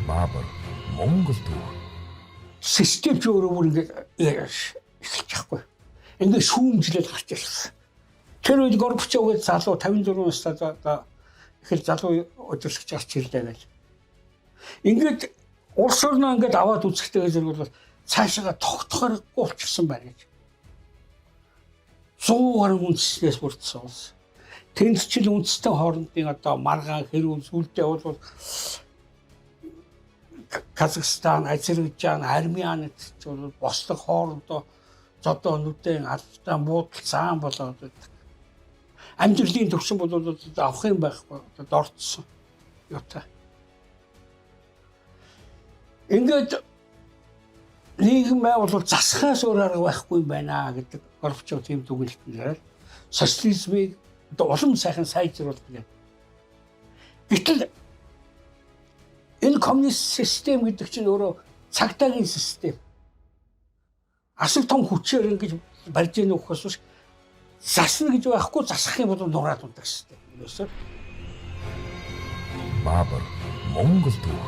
Баабар Монгол төв. Систем ч өөрөө бүр ингээд эхэлж байхгүй. Ингээд шүүмжлэл гарч ирсэн. Тэр үед Горбачов гэж залуу 54 настай ихэл залуу удирдлагч гарч ирлээ гэж. Ингээд улс орноо ингээд аваад үзэхтэйгээ зэрэг бол цаашаа тогтохоргүй болчихсон байна гэж. 100 гаруй үндэснээс бүрдсэн улс. Тэнд ч л үндэстэй хоорондын одоо маргаан хэрүүл сүлдээ бол Казахстан, Азербайджан, Армян ч бол бослог хоорондоо зодоо нүдэн алдан буудал цаан болоод байдаг. Амьдралын төвшин бол авах юм байхгүй дорцсон. Юутай. Ингээд нийгэм бол засахаас өөр арга байхгүй юм байна гэдэг Горбачов тийм дүгнэлтээр социализмыг улам сайхан сайжруулах гэдэг. Гэтэл энэ коммунист систем гэдэг чинь өөрөө цагдаагийн систем. Асар том хүчээр ингэж барьж яах ухаас биш засна гэж байхгүй засах юм бол нураад ундаг систем. Юусаа Баабар Монгол төв.